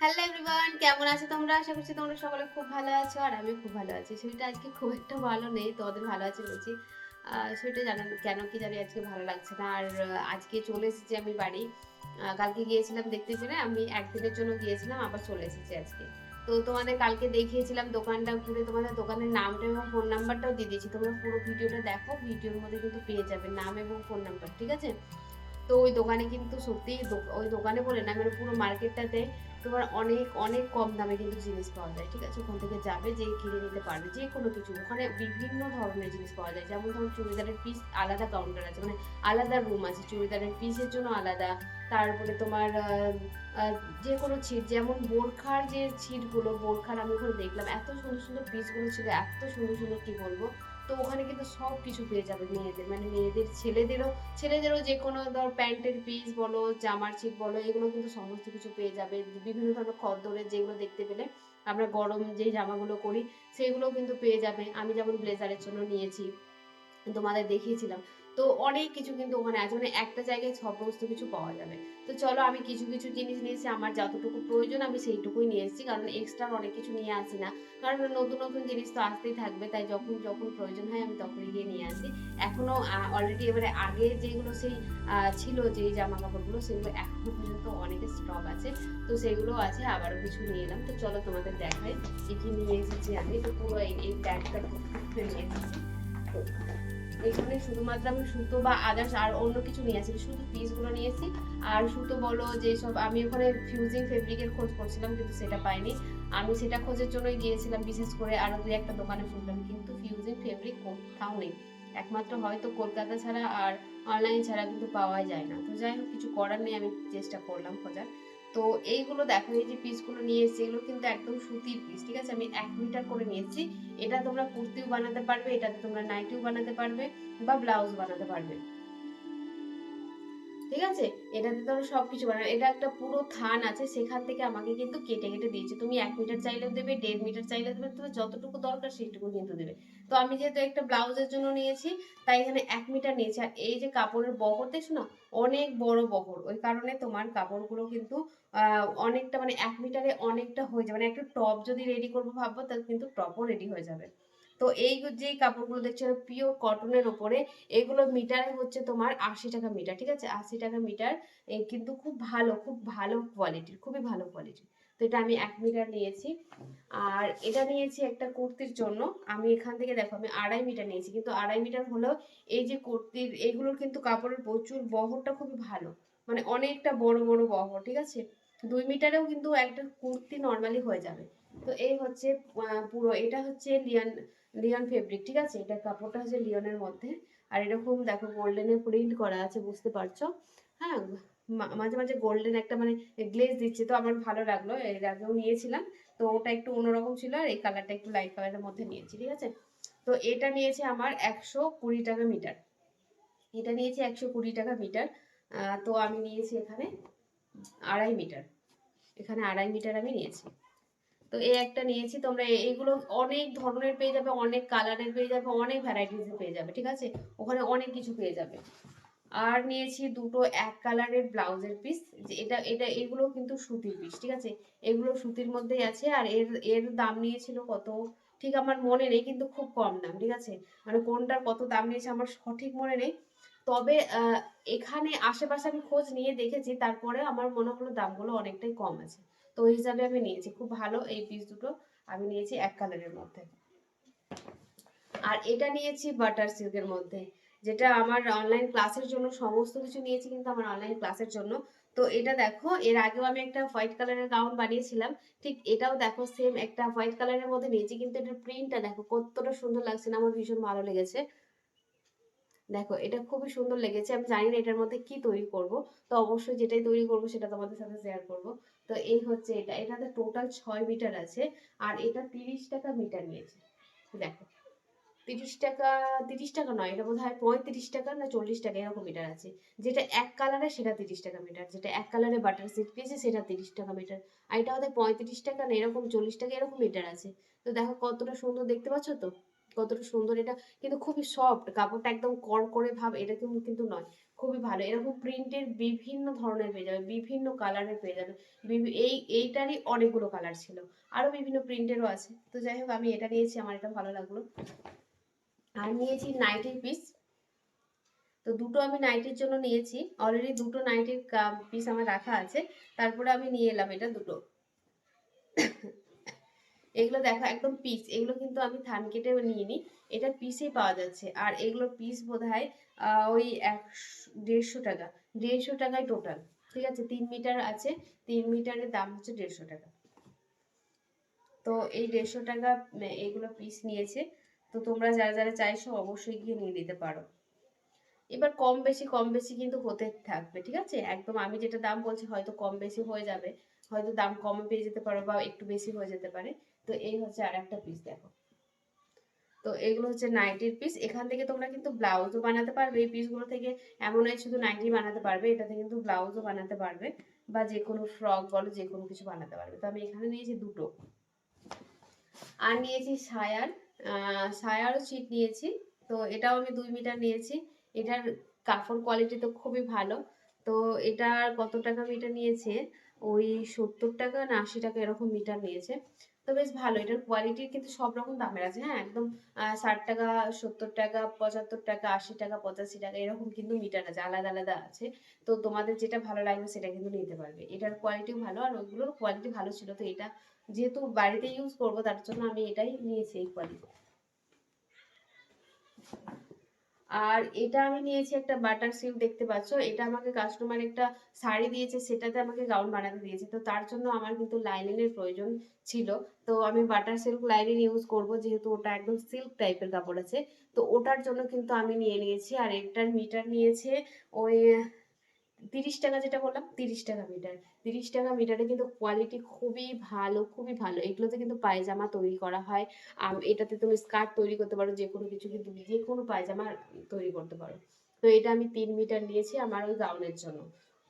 Hello everyone, কেমন আছো তোমরা? আশা করছি তোমরা সকলে খুব ভালো আছো আর আমি খুব ভালো আছি। শরীরটা আজকে খুব একটা ভালো নেই, তোমাদের ভালো আছে বলছি। শরীরটা জানো কেন কি জানি আজকে ভালো লাগছে না। আর আজকে চলে এসেছি আমি বাড়ি। কালকে গিয়েছিলাম দেখতে পেরে, আমি একদিনের জন্য গিয়েছিলাম, আবার চলে এসেছি আজকে। তো তোমাদের কালকে দেখিয়েছিলাম দোকানটা ঘুরে, তোমাদের দোকানের নামটা এবং ফোন নাম্বারটাও দিয়ে দিয়েছি। তোমরা পুরো ভিডিওটা দেখো, ভিডিওর মধ্যে কিন্তু পেয়ে যাবে নাম এবং ফোন নাম্বার, ঠিক আছে? তো ওই দোকানে কিন্তু সত্যি ওই দোকানে বলে না, মানে পুরো মার্কেটটাতে তোমার অনেক অনেক কম দামে কিন্তু জিনিস পাওয়া যায়, ঠিক আছে? ওখান থেকে যাবে, যে কিনে নিতে পারবে যে কোনো কিছু। ওখানে বিভিন্ন ধরনের জিনিস পাওয়া যায়, যেমন ধরো চুড়িদারের পিস আলাদা কাউন্টার আছে, মানে আলাদা রুম আছে চুড়িদারের পিসের জন্য আলাদা। তারপরে তোমার যে কোনো ছিট, যেমন বোরখার যে ছিটগুলো, বোরখার আমি ওখানে দেখলাম এত সুন্দর সুন্দর পিসগুলো ছিল, এত সুন্দর সুন্দর কি বলবো। তো ওখানে কিন্তু সব কিছু পেয়ে যাবে মেয়েদের, মানে মেয়েদের ছেলেদেরও যে কোনো ধর প্যান্টের পিস বলো, জামার ছিট বলো, এগুলো কিন্তু সমস্ত কিছু পেয়ে যাবে। বিভিন্ন ধরনের খদ্দরের যেগুলো দেখতে পেলে আমরা গরম যে জামাগুলো করি সেগুলোও কিন্তু পেয়ে যাবে। আমি যেমন ব্লেজারের জন্য নিয়েছি, তোমাদের দেখিয়েছিলাম। তো অনেক কিছু কিন্তু ওখানে আছে, মানে একটা জায়গায় সমস্ত কিছু পাওয়া যাবে। তো চলো, আমি কিছু কিছু জিনিস নিয়েছি, আমার যতটুকু প্রয়োজন আমি সেইটুকুই নিয়ে এসেছি, কারণ এক্সট্রা অনেক কিছু নিয়ে আসি না। কারণ নতুন নতুন জিনিস তো আসতেই থাকবে, তাই যখন যখন প্রয়োজন হয় আমি তখনই গিয়ে নিয়ে আসি। এখনো অলরেডি এবারে আগে যেগুলো সেই ছিল, যে জামা কাপড়গুলো সেগুলো এখনো পর্যন্ত অনেকের স্টক আছে। তো সেগুলো আছে, আবারও কিছু নিয়ে এলাম। তো চলো তোমাদের দেখাই কি কি নিয়ে এসেছি আমি। তো পুরো এই ব্যাগটা নিয়ে এসেছি। তো এখানে শুধুমাত্র আমি সুতো বা আদার্স আর অন্য কিছু নিয়ে আসি, শুধু পিসগুলো নিয়েছি। আর সুতো বলো যেসব, আমি ওখানে ফিউজিং ফেব্রিকের খোঁজ করছিলাম কিন্তু সেটা পাইনি। আমি সেটা খোঁজের জন্যই গিয়েছিলাম, বিশেষ করে আরো দুই একটা দোকানে শুনলাম, কিন্তু ফিউজিং ফেব্রিক কোথাও নেই। একমাত্র হয়তো কলকাতা ছাড়া আর অনলাইন ছাড়া কিন্তু পাওয়া যায় না। তো যাই হোক, কিছু করার নেই, আমি চেষ্টা করলাম খোঁজার। তো এইগুলো দেখো, এই যে পিসগুলো নিয়ে এসেছি এগুলো কিন্তু একদম সুতির পিস, ঠিক আছে? আমি 1 মিটার করে নিয়েছি। এটা তোমরা কুর্তিও বানাতে পারবে, এটাতে তোমরা নাইটিও বানাতে পারবে বা ব্লাউজ বানাতে পারবে, ঠিক আছে? এটাতে ধরো সবকিছু বানাবে। এটা একটা পুরো থান আছে, সেখান থেকে আমাকে কিন্তু কেটে কেটে দিয়েছে। তুমি 1 মিটার চাইলেও দেবে, 1.5 মিটার চাইলেও দেবে, তোমার যতটুকু দরকার সেইটুকু কিন্তু দেবে। তো আমি যেহেতু একটা ব্লাউজের জন্য নিয়েছি, তাই এখানে 1 মিটার নিয়েছি। আর এই যে কাপড়ের বহর দেখছো না, অনেক বড় বহর, ওই কারণে তোমার কাপড়গুলো কিন্তু অনেকটা, মানে 1 মিটারে অনেকটা হয়ে যাবে। মানে একটা টপ যদি রেডি করবো ভাববো, তাহলে কিন্তু টপও রেডি হয়ে যাবে। তো এই যে কাপড়গুলো দেখছো পিওর কটনের ওপরে, এগুলো মিটারে হচ্ছে তোমার 80 টাকা মিটার, ঠিক আছে? 80 টাকা মিটার। কিন্তু খুব ভালো, খুব ভালো কোয়ালিটির, খুবই ভালো কোয়ালিটির। তো এটা আমি 1 মিটার নিয়েছি। আর এটা নিয়েছি একটা কুর্তির জন্য। আমি এখান থেকে দেখো, আমি 2.5 মিটার নিয়েছি, কিন্তু 2.5 মিটার হলেও এই যে কুর্তির এগুলোর কিন্তু কাপড়ের প্রচুর বহরটা খুবই ভালো, মানে অনেকটা বড় বড় বহর, ঠিক আছে? 2 মিটারেও কিন্তু একটা কুর্তি নর্মালি হয়ে যাবে। তো এই হচ্ছে পুরো, এটা হচ্ছে লিয়ান লিওন ফেব্রিক, ঠিক আছে? এটা কাপড়টা হচ্ছে লিওনের মধ্যে। আর এরকম দেখো গোল্ডেনের প্রিন্ট করা আছে, বুঝতে পারছো? হ্যাঁ, মাঝে মাঝে গোল্ডেন একটা মানে গ্লেজ দিচ্ছে, তো আমার ভালো লাগলো। এর আগেও নিয়েছিলাম, তো ওটা একটু অন্যরকম ছিল, আর এই কালারটা একটু লাইট কালারের মধ্যে নিয়েছি, ঠিক আছে? তো এটা নিয়েছে আমার 120 টাকা মিটার। এটা নিয়েছি 120 টাকা মিটার। তো আমি নিয়েছি এখানে 2.5 মিটার। এখানে 2.5 মিটার আমি নিয়েছি। তো এই একটা নিয়েছি। তোমরা এইগুলো অনেক ধরনের পেয়ে যাবে, অনেক কালারের পেয়ে যাবে, অনেক ভ্যারাইটিস পেয়ে যাবে, ঠিক আছে? ওখানে অনেক কিছু পেয়ে যাবে। আর নিয়েছি দুটো এক কালারের ব্লাউজের পিস। যে এটা এটা এগুলো কিন্তু সুতির পিস, ঠিক আছে? এগুলো সুতির মধ্যেই আছে। আর এর এর দাম নিয়েছিল কত ঠিক আমার মনে নেই, কিন্তু খুব কম দাম, ঠিক আছে? মানে কোনটার কত দাম নিয়েছে আমার সঠিক মনে নেই। তবে এখানে আশেপাশে আমি খোঁজ নিয়ে দেখেছি, তারপরে আমার মনে হলো দামগুলো অনেকটাই কম আছে। তো ওই হিসাবে আমি নিয়েছি, খুব ভালো এই পিস দুটো। আমি নিয়েছি এক কালারের মধ্যে। আর এটা নিয়েছি বাটার সিল্কের মধ্যে, যেটা আমার অনলাইন ক্লাসের জন্য সমস্ত কিছু নিয়েছি, কিন্তু আমার অনলাইন ক্লাসের জন্য। তো এটা দেখো, এর আগেও আমি একটা হোয়াইট কালারের গাউন বানিয়েছিলাম, ঠিক এটাও দেখো সেম একটা হোয়াইট কালারের মধ্যে নিয়েছি, কিন্তু এটার প্রিন্টটা দেখো কতটা সুন্দর লাগছে না, আমার ভীষণ ভালো লেগেছে। দেখো এটা খুবই সুন্দর লেগেছে। আমি জানি না এটার মধ্যে কি তৈরি করব, তো অবশ্যই যেটাই তৈরি করব সেটা তোমাদের সাথে শেয়ার করব। তো এই হচ্ছে এটা, এটাতে টোটাল 6 মিটার আছে। আর এটা 30 টাকা মিটার নিয়েছে। দেখো, 30 টাকা, 30 টাকা নয়, এটা বোধ হয় 35 টাকা না 40 টাকা এরকম মিটার আছে। যেটা এক কালারে সেটা 30 টাকা মিটার, যেটা এক কালারে বাটার সিল্ক পেয়েছে সেটা 30 টাকা মিটার। আর এটা হয়তো 35 টাকা না এরকম 40 টাকা এরকম মিটার আছে। তো দেখো কতটা সুন্দর, দেখতে পাচ্ছ তো? কতটা সুন্দর, এটা কিন্তু খুবই সফট, কাপড়টা একদম কড়কড়ে ভাব এরকম কিন্তু নয়, খুবই ভালো। এরকম প্রিন্টের বিভিন্ন ধরনের পেয়ে যাবে, বিভিন্ন কালারের পেয়ে যাবে। এইটারই অনেকগুলো কালার ছিল, আরো বিভিন্ন প্রিন্টেরও আছে। তো যাই হোক আমি এটা নিয়েছি, আমার এটা ভালো লাগলো। আর নিয়েছি নাইটির পিস। তো দুটো আমি নাইটির জন্য নিয়েছি, অলরেডি দুটো নাইটির পিস আমার রাখা আছে, তারপরে আমি নিয়ে এলাম এটা দুটো। এগুলো দেখো একদম পিস, এগুলো কিন্তু আমি থান কেটে নিইনি, এটা পিসেই পাওয়া যাচ্ছে। আর এগুলোর পিস বোধহয় ওই 150 টাকা, 150 টাকায় টোটাল। ঠিক আছে, 3 মিটার আছে, 3 মিটারের দাম হচ্ছে 150 টাকা। তো এই 150 টাকা এইগুলো পিস নিয়েছে। তো তোমরা যারা যারা চাইছো অবশ্যই গিয়ে নিয়ে নিতে পারো। এবার কম বেশি কিন্তু হতে থাকবে, ঠিক আছে। একদম আমি যেটা দাম বলছি হয়তো কম বেশি হয়ে যাবে, হয়তো দাম কমে পেয়ে যেতে পারো বা একটু বেশি হয়ে যেতে পারে। তো এই হচ্ছে আর একটা পিস দেখো। তো এগুলো হচ্ছে নাইটির পিস, এখান থেকে তোমরা কিন্তু ব্লাউজও বানাতে পারবে এই পিসগুলো থেকে। এমন নয় শুধু নাইটি বানাতে পারবে, এটাতে কিন্তু ব্লাউজও বানাতে পারবে, বা যে কোনো ফ্রক বলো যে কোনো কিছু বানাতে পারবে। তো আমি এখানে নিয়েছি দুটো। আর নিয়েছি সায়ার, সায়ারও ছিট নিয়েছি। তো এটাও আমি 2 মিটার নিয়েছি। এটার কাপড় কোয়ালিটি তো খুবই ভালো। তো এটার কত টাকা মিটার নিয়েছে, ওই 70 টাকা না 80 টাকা এরকম মিটার নিয়েছে। তো বেশ ভালো, এটার কোয়ালিটি কিন্তু সব রকম দামের আছে, হ্যাঁ একদম 60 টাকা, 70 টাকা, 75 টাকা, 80 টাকা, 85 টাকা এরকম কিন্তু মিটার আছে, আলাদা আলাদা আছে। তো তোমাদের যেটা ভালো লাগবে সেটা কিন্তু নিতে পারবে। এটার কোয়ালিটিও ভালো, আর ওইগুলোর কোয়ালিটি ভালো ছিল। তো এটা যেহেতু বাড়িতে ইউজ করবো তার জন্য আমি এটাই নিয়েছি এই কোয়ালিটি। আর এটা আমি নিয়েছি একটা বাটার সিল্ক, দেখতে পাচ্ছ এটা আমাকে কাস্টমার একটা শাড়ি দিয়েছে, সেটাতে আমাকে গাউন বানাতে দিয়েছে। তো তার জন্য আমার কিন্তু লাইনিংয়ের প্রয়োজন ছিল। তো আমি বাটার সিল্ক লাইনিং ইউজ করব, যেহেতু ওটা একদম সিল্ক টাইপের কাপড় আছে। তো ওটার জন্য কিন্তু আমি নিয়ে নিয়েছি। আর এটার মিটার নিয়েছে ওই 30 টাকা, যেটা বললাম 30 টাকা মিটার। 30 টাকা মিটারে কিন্তু কোয়ালিটি খুবই ভালো, খুবই ভালো। এগুলোতে কিন্তু পায়জামা তৈরি করা হয়, এটাতে তুমি স্কার্ট তৈরি করতে পারো, যে কোনো কিছু কিন্তু যে কোনো পায়জামা তৈরি করতে পারো। তো এটা আমি 3 মিটার নিয়েছি আমার ওই গাউনের জন্য।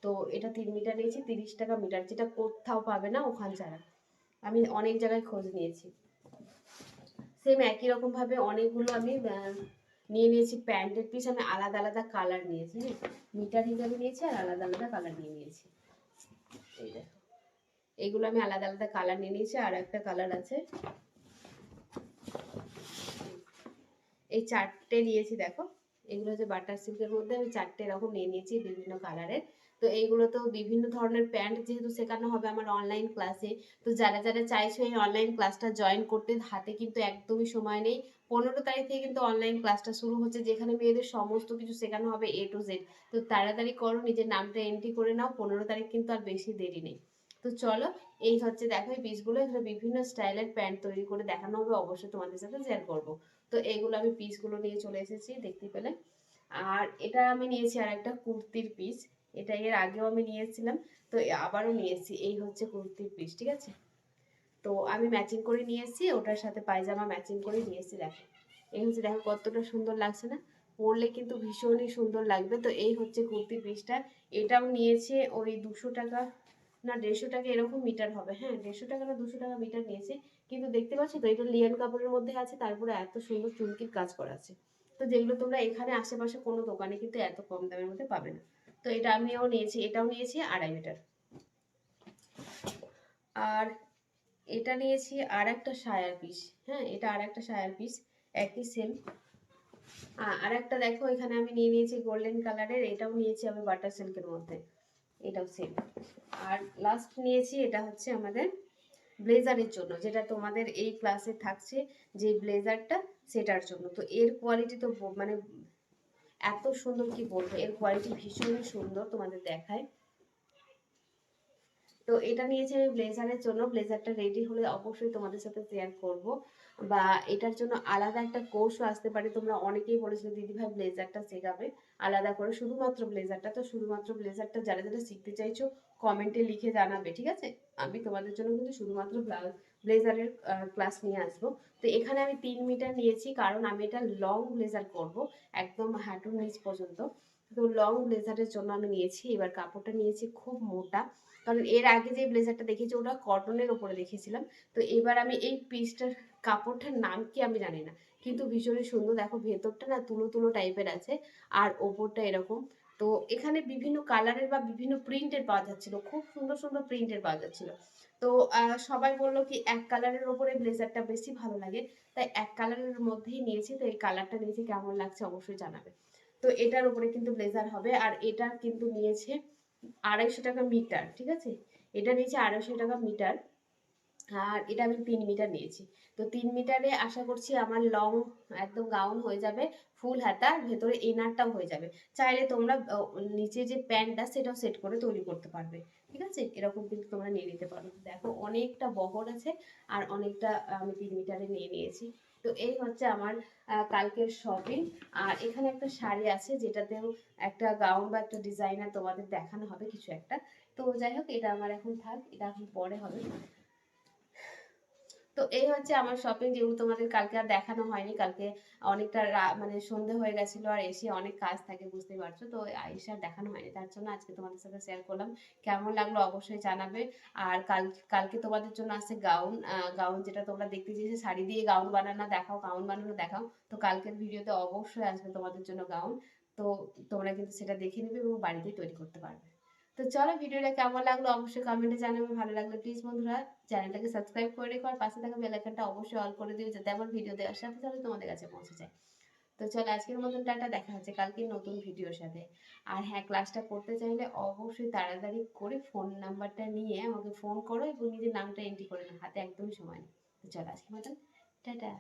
তো এটা 3 মিটার নিয়েছি, 30 টাকা মিটার, যেটা কোথাও পাবে না ওখান ছাড়া। আমি অনেক জায়গায় খোঁজ নিয়েছি। সেম একই রকম ভাবে অনেকগুলো আমি নিয়ে নিয়েছি প্যান্টের পিস, আমি আলাদা আলাদা কালার নিয়েছি, হ্যাঁ মিটার হিসাবে নিয়েছি, আর আলাদা আলাদা কালার নিয়ে নিয়েছি। এই দেখো, এইগুলো আমি আলাদা আলাদা কালার নিয়ে নিয়েছি। আর একটা কালার আছে, এই 4টে নিয়েছি দেখো। এগুলো হচ্ছে বাটার সিল্কের মধ্যে আমি 4টে এরকম নিয়ে নিয়েছি বিভিন্ন কালারের। তো এইগুলো তো বিভিন্ন ধরনের প্যান্ট যেহেতু শেখানো হবে আমার অনলাইন ক্লাসে, তো যারা যারা চাইছো এই অনলাইন ক্লাসটা জয়েন করতে, হাতে কিন্তু একদমই সময় নেই। 15 তারিখ থেকে কিন্তু অনলাইন ক্লাসটা শুরু হচ্ছে, যেখানে মেয়েদের সমস্ত কিছু শেখানো হবে A to Z। তো তাড়াতাড়ি করো, নিজের নামটা এন্ট্রি করে নাও, 15 তারিখ কিন্তু আর বেশি দেরি নেই। তো চলো, এই হচ্ছে দেখো এই পিসগুলো, এখানে বিভিন্ন স্টাইলের প্যান্ট তৈরি করে দেখানো হবে, অবশ্যই তোমাদের সাথে শেয়ার করবো। তো এইগুলো আমি পিসগুলো নিয়ে চলে এসেছি, দেখতে পেলে। আর এটা আমি নিয়েছি আর একটা কুর্তির পিস, এটা এর আগেও আমি নিয়েছিলাম, তো আবারও নিয়েছি। এই হচ্ছে কুর্তির পিস, ঠিক আছে। তো আমি ম্যাচিং করে নিয়ে এসেছি, ওটার সাথে পায়জামা ম্যাচিং করে নিয়ে এসেছি দেখো। এই হচ্ছে দেখো কতটা সুন্দর লাগছে না, পরলে কিন্তু ভীষণই সুন্দর লাগবে। তো এই হচ্ছে কুর্তির পিসটা। এটাও নিয়েছে ওই 200 টাকা না 150 টাকা এরকম মিটার হবে, হ্যাঁ 150 টাকা না 200 টাকা মিটার নিয়েছে। কিন্তু দেখতে পাচ্ছ তো এটা লিয়ান কাপড়ের মধ্যে আছে, তারপরে এত সুন্দর চুমকির কাজ করা আছে। তো যেগুলো তোমরা এখানে আশেপাশে কোনো দোকানে কিন্তু এত কম দামের মধ্যে পাবে না। তো এটা আমিও নিয়েছি, এটাও নিয়েছি 2.5 মিটার। আর এটা নিয়েছি আর একটা সায়ার পিস, হ্যাঁ এটা আর একটা সায়ার পিস, একই সেম। আর একটা দেখো এখানে আমি নিয়ে নিয়েছি গোল্ডেন কালারের, এটাও নিয়েছি আমি বাটার সিল্কের মধ্যে, এটাও সেম। আর লাস্ট নিয়েছি এটা হচ্ছে আমাদের ব্লেজারের জন্য, যেটা তোমাদের এই ক্লাসে থাকছে যে ব্লেজারটা, সেটার জন্য। তো এর কোয়ালিটি তো মানে এত সুন্দর, কি বলবো, এর কোয়ালিটি ভীষণই সুন্দর, তোমাদের দেখায়। তো এটা নিয়েছি আমি ব্লেজারের জন্য, ব্লেজারটা রেডি হলে অবশ্যই তোমাদের সাথে শেয়ার করব। বা এটার জন্য আলাদা একটা কোর্সও আসতে পারে, তোমরা অনেকেই বলেছো দিদি ভাই ব্লেজারটা শেখাবে আলাদা করে, শুধুমাত্র ব্লেজারটা। তো শুধুমাত্র ব্লেজারটা যারা যারা শিখতে চাইছো কমেন্টে লিখে জানাবে, ঠিক আছে। আমি তোমাদের জন্য কিন্তু শুধুমাত্র ব্লেজারের ক্লাস নিয়ে আসবো। তো এখানে আমি 3 মিটার নিয়েছি, কারণ আমি এটা লং ব্লেজার করব, একদম হাঁটুর নিচ পর্যন্ত। তো লং ব্লেজারের জন্য আমি নিয়েছি। এবার কাপড়টা নিয়েছি খুব মোটা, কারণ এর আগে যে ব্লেজারটা দেখেছি ওটা কটনের ওপরে দেখেছিলাম। তো এবার আমি এই পিসটার কাপড়টার নাম কি আমি জানি না, কিন্তু ভীষণই সুন্দর। দেখো ভেতরটা না তুলো তুলো টাইপের আছে আর ওপরটা এরকম। তো এখানে বিভিন্ন কালারের বা বিভিন্ন প্রিন্টের পাওয়া যাচ্ছিল, খুব সুন্দর সুন্দর প্রিন্টের পাওয়া যাচ্ছিল। তো সবাই বললো কি এক কালারের ওপরে ব্লেজারটা বেশি ভালো লাগে, তাই এক কালারের মধ্যেই নিয়েছি। তো এই কালারটা নিয়েছি, কেমন লাগছে অবশ্যই জানাবে। তো এটার উপরে কিন্তু ব্লেজার হবে, আর এটা কিন্তু নিয়েছে 250 টাকা মিটার, ঠিক আছে। এটা নিয়েছে 250 টাকা মিটার, আর এটা আমি 3 মিটার নিয়েছি। তো 3 মিটারে আশা করছি আমার লং একদম গাউন হয়ে যাবে, ফুল হাতা, ভেতরে ইনারটাও হয়ে যাবে। চাইলে তোমরা নিচে যে প্যান্টটা সেটাও সেট করে তৈরি করতে পারবে, ঠিক আছে। এরকম কিন্তু তোমরা নিয়ে নিতে পারো। দেখো অনেকটা বহর আছে, আর অনেকটা আমি 3 মিটারে নিয়ে নিয়েছি। তো এই হচ্ছে আমার কালকের শপিং। আর এখানে একটা শাড়ি আছে, যেটাতেও একটা গাউন বা একটা ডিজাইনার তোমাদের দেখানো হবে কিছু একটা। তো যাই হোক, এটা আমার এখন থাক, এটা এখন পরে হবে। তো এই হচ্ছে আমার শপিং, যেগুলো তোমাদের কালকে আর দেখানো হয়নি। কালকে অনেকটা মানে সন্ধে হয়ে গেছিল, আর এসে অনেক কাজ থাকে, বুঝতেই পারছো। তো এসে আর দেখানো হয়নি, তার জন্য আজকে তোমাদের সাথে শেয়ার করলাম। কেমন লাগলো অবশ্যই জানাবে। আর কালকে তোমাদের জন্য আছে গাউন। গাউন যেটা তোমরা দেখতে চেয়েছো, শাড়ি দিয়ে গাউন বানানো দেখাও, গাউন বানানো দেখাও। তো কালকের ভিডিওতে অবশ্যই আসবে তোমাদের জন্য গাউন। তো তোমরা কিন্তু সেটা দেখে নেবে এবং বাড়িতেই তৈরি করতে পারবে। তো চলো, ভিডিওটা কেমন লাগলো অবশ্যই কমেন্টে জানাবে। ভালো লাগলে প্লিজ বন্ধুরা চ্যানেলটাকে সাবস্ক্রাইব করে রেখো, আর পাশে থাকা বেল আইকনটা অবশ্যই অল করে দিও, যাতে আমার ভিডিও দেওয়ার সাথে সাথে তোমাদের কাছে পৌঁছে যায়। তো চলো, আজকের মতন টাটা, দেখা হচ্ছে কালকে নতুন ভিডিওর সাথে। আর হ্যাঁ, ক্লাসটা করতে চাইলে অবশ্যই তাড়াতাড়ি করে ফোন নাম্বারটা নিয়ে আমাকে ফোন করো এবং নিজের নামটা এন্ট্রি করে নাও, হাতে একদমই সময় নেই। তো চলো, আজকের মতন টাটা।